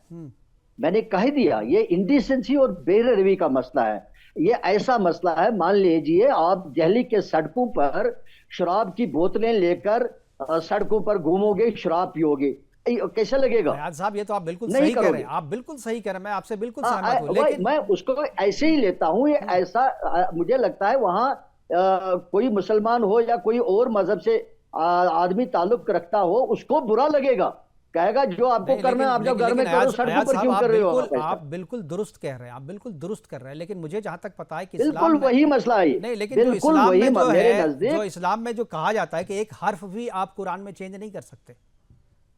मैंने कह दिया ये इंडिसेंसी और बेरहवी का मसला है। ये ऐसा मसला है, मान लीजिए आप दिल्ली के सड़कों पर शराब की बोतलें लेकर सड़कों पर घूमोगे, शराब पियोगे, कैसा लगेगा? अयाज साहब, ये तो आप बिल्कुल सही कह रहे हैं, आप बिल्कुल सही कह रहे हैं, मैं आपसे बिल्कुल सहमत हूं। लेकिन मैं उसको ऐसे ही लेता हूं, ये ऐसा मुझे लगता है वहां कोई मुसलमान हो या कोई और मजहब से आदमी ताल्लुक रखता हो, उसको बुरा लगेगा। कहेगा जो आपको करना है आप जब घर में करो, सड़कों पर क्यों कर रहे हो? आप बिल्कुल दुरुस्त कह रहे हैं, आप बिल्कुल दुरुस्त कर रहे हैं, लेकिन मुझे जहां तक पता है कि बिल्कुल वही मसला है। नहीं, लेकिन जो इस्लाम में जो है, जो इस्लाम में जो कहा जाता है कि एक हर्फ भी आप कुरान में चेंज नहीं कर सकते,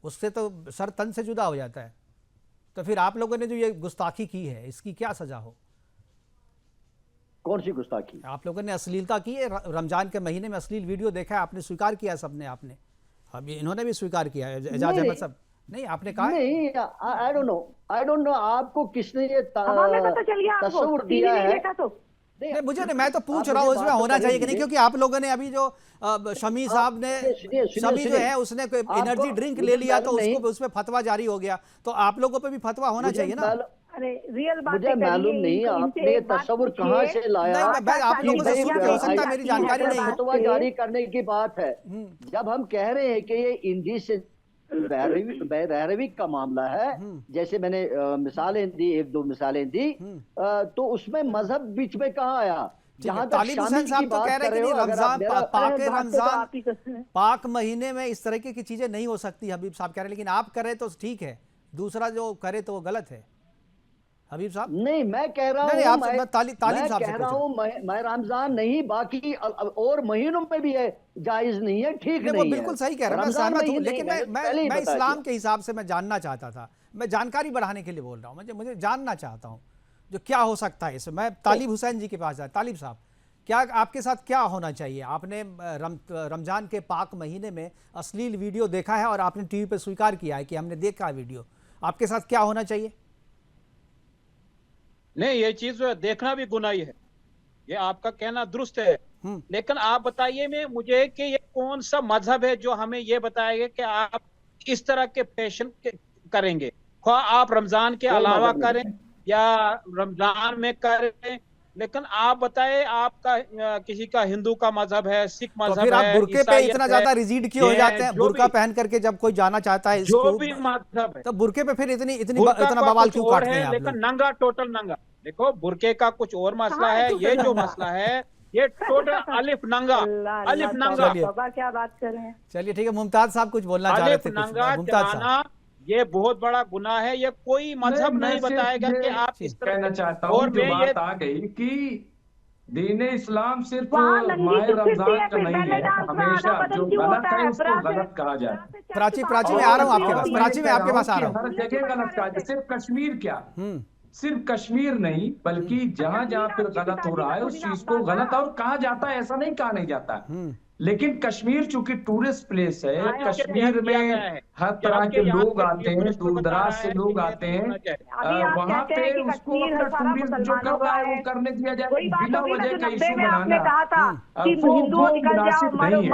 उससे तो सर तन से जुदा हो जाता है। तो फिर आप लोगों ने जो ये गुस्ताखी की है, इसकी क्या सजा हो? कौन सी गुस्ताखी? आप लोगों ने अश्लीलता की है, रमजान के महीने में अश्लील वीडियो देखा है, आपने स्वीकार किया सबने, आपने अभी इन्होंने भी स्वीकार किया है, एजाज अहमद साहब। नहीं, आपने कहा नहीं, आई डोंट नो आपको किसने ये तस्वीर दिया है? नहीं, मुझे नहीं, मैं तो पूछ रहा हूँ इसमें होना चाहिए कि नहीं, क्योंकि आप लोगों ने अभी जो शमी साहब ने, शमी जो है उसने कोई एनर्जी ड्रिंक ले लिया तो उसको उसमें फतवा जारी हो गया, तो आप लोगों पे भी फतवा होना चाहिए ना। अरे रियल बात मुझे मालूम नहीं आपने तस्वीर कहाँ से लाया। आप लोगों से हो सकता है मेरी जानकारी नहीं है। फतवा जारी करने की बात है। जब हम कह रहे हैं कि ये इंडी से बहरवीक का मामला है, जैसे मैंने मिसालें दी, एक दो मिसालें दी, तो उसमें मजहब बीच में कहाँ आया? जहां तक तालिब हुसैन साहब तो कह रहे हैं कि रमजान पाक महीने में इस तरीके की चीजें नहीं हो सकती, हबीब साहब कह रहे हैं, लेकिन आप करें तो ठीक है, दूसरा जो करे तो वो गलत है। हबीब साहब नहीं, मैं कह रहा हूँ मैं रमजान नहीं, बाकी और महीनों में भी है, जायज नहीं है, ठीक नहीं है। बिल्कुल सही कह रहे हैं, मैं सहमत हूँ, लेकिन मैं इस्लाम के हिसाब से मैं जानना चाहता था, मैं जानकारी बढ़ाने के लिए बोल रहा हूँ, मुझे जानना चाहता हूँ जो क्या हो सकता है इसमें। मैं तालिब हुसैन जी के पास जाए। तालिब साहब, क्या आपके साथ क्या होना चाहिए? आपने रमजान के पाक महीने में अश्लील वीडियो देखा है और आपने टीवी पे स्वीकार किया है कि हमने देखा है वीडियो, आपके साथ क्या होना चाहिए? नहीं, ये चीज देखना भी गुनाही है, ये आपका कहना दुरुस्त है, लेकिन आप बताइए मुझे कि ये कौन सा मजहब है जो हमें ये बताएगा कि आप इस तरह के फैशन करेंगे, आप रमजान के अलावा करें या रमजान में करें, लेकिन आप बताएं आपका किसी का हिंदू का मजहब है, सिख मजहब है, तो फिर आप बुर्के पे इतना ज्यादा रिजिड क्यों हो जाते हैं? बुर्का पहन करके जब कोई जाना चाहता है जो भी मजहब है, तो बुर्के पे फिर इतना बवाल क्यों काटते हैं आप लोग? लेकिन नंगा, टोटल नंगा। देखो, बुर्के का कुछ और मसला है, ये जो मसला है ये टोटल अलिफ नंगा क्या बात कर रहे हैं। चलिए ठीक है, मुमताज साहब कुछ बोलना चाह रहे थे। मुमताज साहब, ये बहुत बड़ा गुनाह है, ये कोई मजहब नहीं बताएगा कि आप इस तरह कहना चाहता हूँ। और बात आ गई कि दीन इस्लाम सिर्फ माह रमजान का नहीं है, हमेशा जो गलत है उसको गलत कहा जाए। प्राची में आ रहा हूँ आपके पास, प्राची में आपके पास आ रहा हूँ। हर जगह गलत कहा जाए, सिर्फ कश्मीर क्या, सिर्फ कश्मीर नहीं बल्कि जहां जहां फिर गलत हो रहा है उस चीज को गलत और कहा जाता है, ऐसा नहीं कहा नहीं जाता है। लेकिन कश्मीर चूंकि टूरिस्ट प्लेस है, कश्मीर में हर तरह के लोग आते हैं, दूर दराज से लोग आते हैं, वहां पे उसको अपना टूरिस्ट जो कर रहा है वो करने दिया जाए, बिना वजह का इशू बनाना वो मुनासिब नहीं है,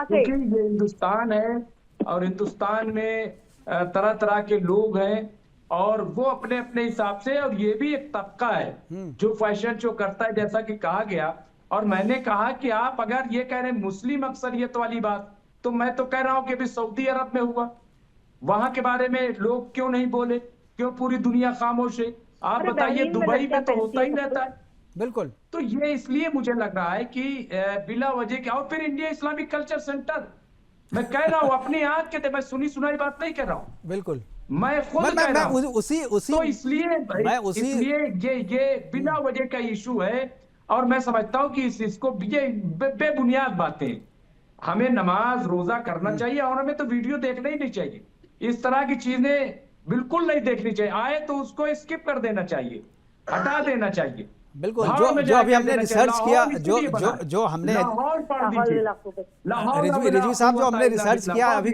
क्योंकि ये हिंदुस्तान है और हिंदुस्तान में तरह तरह के लोग हैं और वो अपने अपने हिसाब से, और ये भी एक तबका है जो फैशन शो करता है, जैसा कि कहा गया। और मैंने कहा कि आप अगर ये कह रहे हैं मुस्लिम अक्सरियत वाली बात, तो मैं तो कह रहा हूं कि अभी सऊदी अरब में हुआ, वहां के बारे में लोग क्यों नहीं बोले, क्यों पूरी दुनिया खामोश है? आप बताइए, दुबई में तो होता ही रहता है। बिल्कुल। तो ये इसलिए मुझे लग रहा है कि बिला वजह के, और फिर इंडिया इस्लामिक कल्चर सेंटर, मैं कह रहा हूँ अपनी आंख के, मैं सुनी सुनाई बात नहीं कर रहा हूँ, बिल्कुल मैं खुद कह रहा हूं। उसी तो इसलिए ये बिना वजह का इशू है और मैं समझता हूं कि इसको ये बेबुनियाद बातें, हमें नमाज रोजा करना चाहिए और हमें तो वीडियो देखना ही नहीं चाहिए, इस तरह की चीजें बिल्कुल नहीं देखनी चाहिए, आए तो उसको स्किप कर देना चाहिए, हटा देना चाहिए। बिल्कुल, जो अभी हमने रिसर्च किया, जो हमने रिजवी साहब जो हमने रिसर्च किया अभी,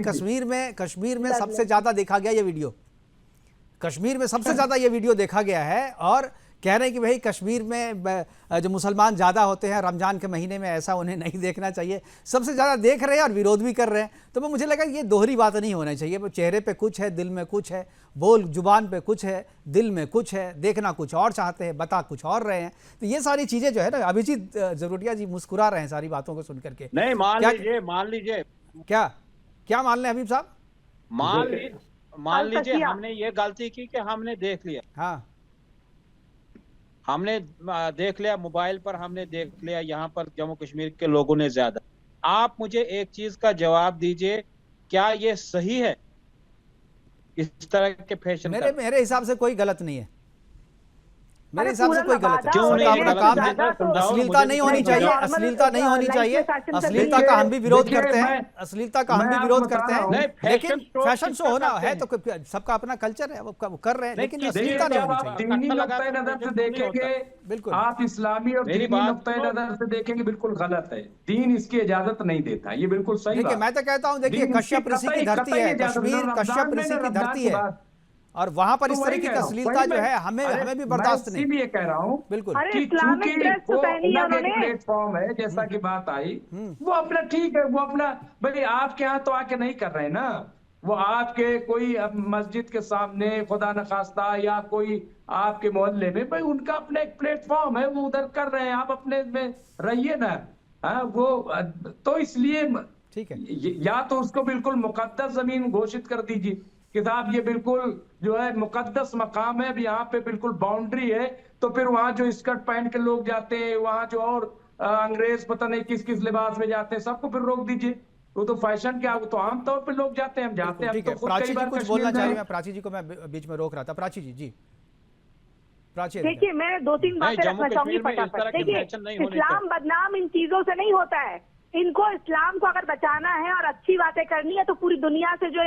कश्मीर में सबसे ज्यादा देखा गया ये वीडियो, कश्मीर में सबसे ज्यादा ये वीडियो देखा गया है, और कह रहे हैं कि भाई कश्मीर में जो मुसलमान ज़्यादा होते हैं रमज़ान के महीने में, ऐसा उन्हें नहीं देखना चाहिए, सबसे ज़्यादा देख रहे हैं और विरोध भी कर रहे हैं। तो मुझे लगा ये दोहरी बात नहीं होना चाहिए, चेहरे पे कुछ है, दिल में कुछ है, बोल जुबान पे कुछ है, दिल में कुछ है, देखना कुछ और चाहते हैं, बता कुछ और रहे हैं। तो ये सारी चीज़ें जो है ना, अभिजीत जरूरिया जी मुस्कुरा रहे हैं सारी बातों को सुन करके। नहीं, मान लीजिए क्या मान लें हबीब साहब? मान लीजिए हमने ये गलती की कि हमने देख लिया, हाँ हमने देख लिया, मोबाइल पर हमने देख लिया, यहाँ पर जम्मू कश्मीर के लोगों ने ज्यादा। आप मुझे एक चीज का जवाब दीजिए, क्या ये सही है इस तरह के फैशन मेरे हिसाब से कोई गलत नहीं है, मेरे हिसाब से कोई गलत है। क्यों नहीं? अपना काम है, अश्लीलता नहीं होनी चाहिए, अश्लीलता नहीं होनी चाहिए। अश्लीलता का हम भी विरोध करते हैं, अश्लीलता का हम भी विरोध करते हैं, लेकिन फैशन शो होना है तो सबका अपना कल्चर है, वो कर रहे हैं, लेकिन अश्लीलता नहीं होनी चाहिए। दीनी नुक्ते नजर से देखेंगे, बिल्कुल आप इस्लामी और दीनी नुक्ते नजर से देखेंगे, बिल्कुल गलत है। दीन इसकी इजाजत नहीं देता, ये बिल्कुल सही देखिए, बात। मैं तो कहता हूँ, देखिए कश्यप ऋषि की धरती है कश्मीर, कश्यप ऋषि की धरती है, और वहां पर इस तरीके की अश्लीलता जो है हमें भी बर्दाश्त नहीं। इसीलिए कह रहा हूँ बिल्कुल कि चूंकि वो अलग एक प्लेटफॉर्म है, जैसा की बात आई, वो अपना ठीक है, वो अपना भाई आपके यहाँ तो आके नहीं कर रहे ना, वो आपके कोई मस्जिद के सामने खुदा न खास्ता या कोई आपके मोहल्ले में, भाई उनका अपना एक प्लेटफॉर्म है, वो उधर कर रहे हैं, आप अपने में रहिए ना। वो तो इसलिए ठीक है, या तो उसको बिल्कुल मुकद्दस जमीन घोषित कर दीजिए कि साहब ये बिल्कुल जो है मुकद्दस मकाम है, अब यहाँ पे बिल्कुल बाउंड्री है, तो फिर वहां जो स्कर्ट पहन के लोग जाते हैं, वहां जो और अंग्रेज पता नहीं किस किस लिबास में जाते हैं, सबको फिर रोक दीजिए। वो तो फैशन क्या, वो तो आमतौर पे लोग जाते हैं, हम जाते हैं। ठीक है, प्राची जी कुछ बोलना चाहिए, मैं प्राची जी को मैं बीच में रोक रहा था। प्राची जी, जी प्राची। देखिए, मैं 2-3 बातें रखना चाहूंगी फटाफट। देखिए, इस्लाम बदनाम इन चीजों से नहीं होता है, इनको इस्लाम को अगर बचाना है और अच्छी बातें करनी है तो पूरी दुनिया से जो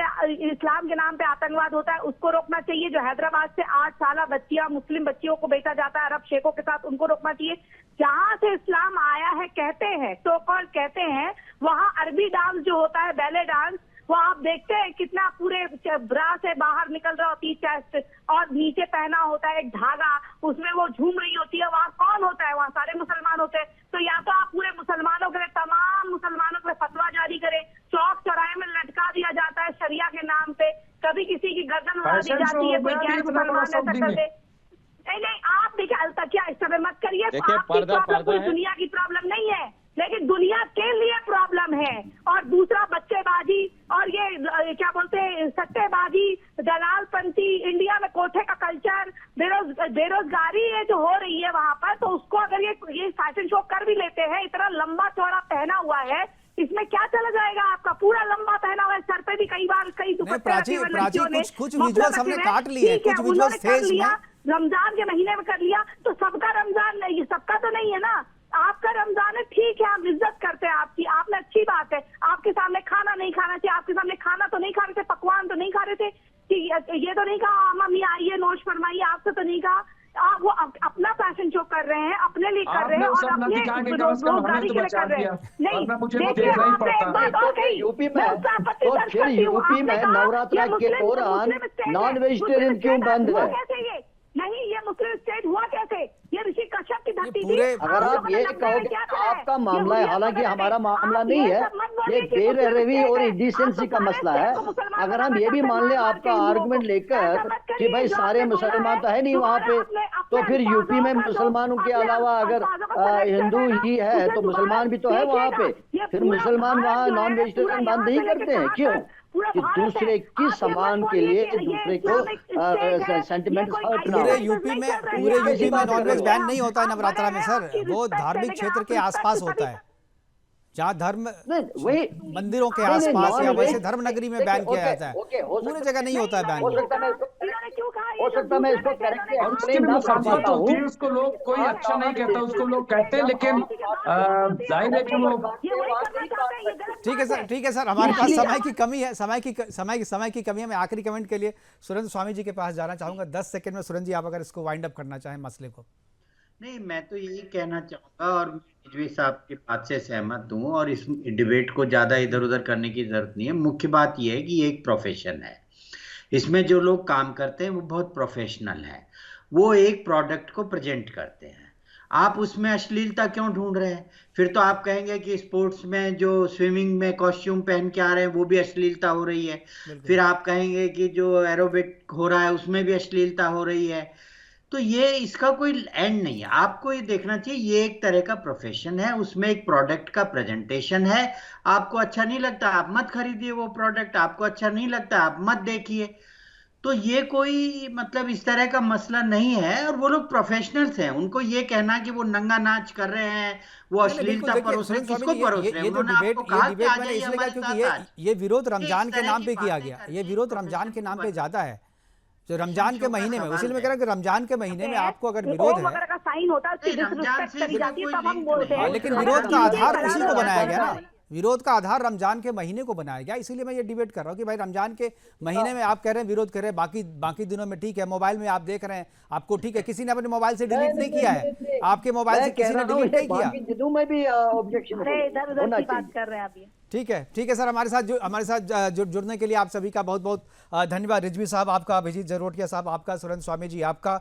इस्लाम के नाम पे आतंकवाद होता है उसको रोकना चाहिए। जो हैदराबाद से 8 साल बच्चियां, मुस्लिम बच्चियों को बेचा जाता है अरब शेखों के साथ, उनको रोकना चाहिए। जहां से इस्लाम आया है कहते हैं, सो कॉल्ड कहते हैं, वहां अरबी डांस जो होता है, बैले डांस, वो आप देखते हैं कितना पूरे ब्रा से बाहर निकल रहा होती है चेस्ट, और नीचे पहना होता है एक धागा, उसमें वो झूम रही होती है। वहाँ कौन होता है? वहाँ सारे मुसलमान होते हैं। तो या तो आप पूरे मुसलमानों के लिए, तमाम मुसलमानों के लिए फतवा जारी करें, चौक चौराहे में लटका दिया जाता है शरिया के नाम पे, कभी किसी की गर्दन उड़ा दी जाती है, कोई गैर मुसलमान ऐसा कर दे। नहीं, आप देखिए क्या इस समय मत करिए, आपकी प्रॉब्लम पूरी दुनिया की प्रॉब्लम नहीं है, लेकिन दुनिया के लिए प्रॉब्लम है। और दूसरा बच्चेबाजी और ये क्या बोलते हैं सट्टेबाजी, दलालपंथी, इंडिया में कोठे का कल्चर, बेरोजगारी ये जो हो रही है वहां पर, तो उसको अगर ये फैशन शो कर भी लेते हैं, इतना लंबा चौड़ा पहना हुआ है, इसमें क्या चला जाएगा? आपका पूरा लंबा पहना हुआ है, सर पे भी कई बार कई प्राची कुछ विजुअल्स हमने काट लिए, कुछ विजुअल्स थे इसमें। रमजान के महीने में कर लिया तो सबका रमजान नहीं, सबका तो नहीं है ना। आपका रमजान है, ठीक है, हम इज्जत करते हैं आपकी, आपने अच्छी बात है, आपके सामने खाना नहीं खाना चाहिए, आपके सामने खाना तो नहीं खा रहे थे, पकवान तो नहीं खा रहे थे, ये तो नहीं कहा मम्मी आइए नोश फरमाइए, आपसे तो नहीं कहा। आप वो अपना फैशन शो कर रहे हैं, अपने लिए कर रहे हैं और अपने रोजगारी के लिए कर रहे हैं। नहीं, देखिए आपने एक बात और कही, यूपी में नवरात्र के दौरान नॉन वेजिटेरियन क्यों बंद है? कैसे नहीं, ये मुस्लिम स्टेट हुआ कैसे? ये ऋषि कश्यप की धरती थी। अगर आप ये कहोगे कि आपका मामला है, हालांकि हमारा मामला नहीं है, ये बेरहमी और इंडिसेंसी का मसला है। अगर हम ये भी मान लें आपका आर्गुमेंट लेकर कि भाई सारे मुसलमान तो है नहीं वहाँ पे, तो फिर यूपी में मुसलमानों के अलावा अगर हिंदू ही है तो मुसलमान भी तो है वहाँ पे, फिर मुसलमान वहाँ नॉन वेजिटेरियन बंद नहीं करते हैं क्यों? कि दूसरे की सम्मान के लिए दूसरे को सेंटिमेंट हर्ट ना हो। पूरे यूपी में नॉनवेज बैन नहीं होता है नवरात्रा में सर, वो धार्मिक क्षेत्र के आसपास होता है, जहाँ धर्म वही मंदिरों के आसपास या वैसे धर्म नगरी में बैन किया जाता है, पूरी जगह नहीं होता है बैन। हो सकता मैं इसको करेक्ट उसको लोग कोई अच्छा नहीं कहता, उसको लोग कहते हैं, लेकिन जाहिर है कि वो ठीक है सर, हमारे पास समय की कमी है, समय की कमी है। मैं आखिरी कमेंट के लिए सुरेंद्र स्वामी जी के पास जाना चाहूंगा, 10 सेकंड में। सुरेंद्र जी, आप अगर इसको वाइंड अप करना चाहें मसले को। नहीं, मैं तो यही कहना चाहूंगा और रिजवी साहब की बात से सहमत हूँ, और इस डिबेट को ज्यादा इधर उधर करने की जरूरत नहीं है। मुख्य बात यह है कि ये एक प्रोफेशन है, इसमें जो लोग काम करते हैं वो बहुत प्रोफेशनल है, वो एक प्रोडक्ट को प्रेजेंट करते हैं। आप उसमें अश्लीलता क्यों ढूंढ रहे हैं? फिर तो आप कहेंगे कि स्पोर्ट्स में जो स्विमिंग में कॉस्ट्यूम पहन के आ रहे हैं वो भी अश्लीलता हो रही है, फिर आप कहेंगे कि जो एरोबिक हो रहा है उसमें भी अश्लीलता हो रही है। तो ये इसका कोई एंड नहीं है। आपको ये देखना चाहिए, ये एक तरह का प्रोफेशन है, उसमें एक प्रोडक्ट का प्रेजेंटेशन है। आपको अच्छा नहीं लगता आप मत खरीदिए वो प्रोडक्ट, आपको अच्छा नहीं लगता आप मत देखिए। तो ये कोई मतलब इस तरह का मसला नहीं है, और वो लोग प्रोफेशनल्स हैं। उनको ये कहना कि वो नंगा नाच कर रहे हैं, वो अश्लीलता परोस रहे हैं, किसको परोस रहे हैं? उन्होंने आपको कहा कि आ जाइए हमारे साथ आज। ये विरोध रमजान के नाम पे किया गया, ये विरोध रमजान के नाम पे ज्यादा है, जो रमजान के महीने में, उसी में कह रहा कि रमजान के महीने में आपको अगर विरोध है, का साइन होता है, उसकी डिसरिस्पेक्ट करी जाती है, तब हम बोलते हैं। लेकिन विरोध का आधार उसी को बनाया गया ना, विरोध का आधार रमजान के महीने को बनाया गया। इसीलिए मैं ये डिबेट कर रहा हूँ कि भाई रमजान के महीने में आप कह रहे हैं विरोध कर रहे हैं, बाकी दिनों में ठीक है, मोबाइल में आप देख रहे हैं, आपको ठीक है, किसी ने अपने मोबाइल से डिलीट नहीं किया है, आपके मोबाइल से किसी ने डिलीट नहीं किया। दिनों में भी ऑब्जेक्शन इधर-उधर की बात कर रहे हैं अभी। ठीक है सर, हमारे साथ जुड़ने के लिए आप सभी का बहुत बहुत धन्यवाद। रिजवी साहब आपका, अभिजीत जरोटिया साहब आपका, सुरेंद्र स्वामी जी आपका,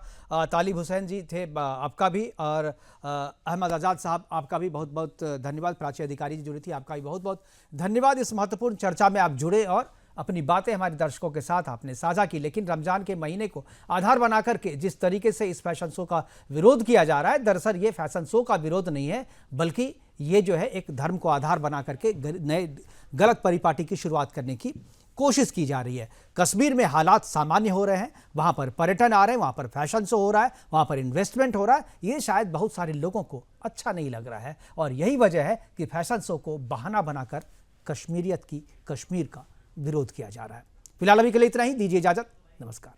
तालिब हुसैन जी थे आपका भी, और अहमद आज़ाद साहब आपका भी बहुत बहुत धन्यवाद। प्राची अधिकारी जी जुड़ी थी, आपका भी बहुत बहुत धन्यवाद। इस महत्वपूर्ण चर्चा में आप जुड़े और अपनी बातें हमारे दर्शकों के साथ आपने साझा की। लेकिन रमजान के महीने को आधार बना करके जिस तरीके से इस फैशन शो का विरोध किया जा रहा है, दरअसल ये फैशन शो का विरोध नहीं है, बल्कि ये जो है एक धर्म को आधार बना करके नए गलत परिपाटी की शुरुआत करने की कोशिश की जा रही है। कश्मीर में हालात सामान्य हो रहे हैं, वहाँ पर पर्यटन आ रहे हैं, वहाँ पर फैशन शो हो रहा है, वहाँ पर इन्वेस्टमेंट हो रहा है, ये शायद बहुत सारे लोगों को अच्छा नहीं लग रहा है, और यही वजह है कि फैशन शो को बहाना बनाकर कश्मीरियत की, कश्मीर का विरोध किया जा रहा है। फिलहाल अभी के लिए इतना ही, दीजिए इजाजत, नमस्कार।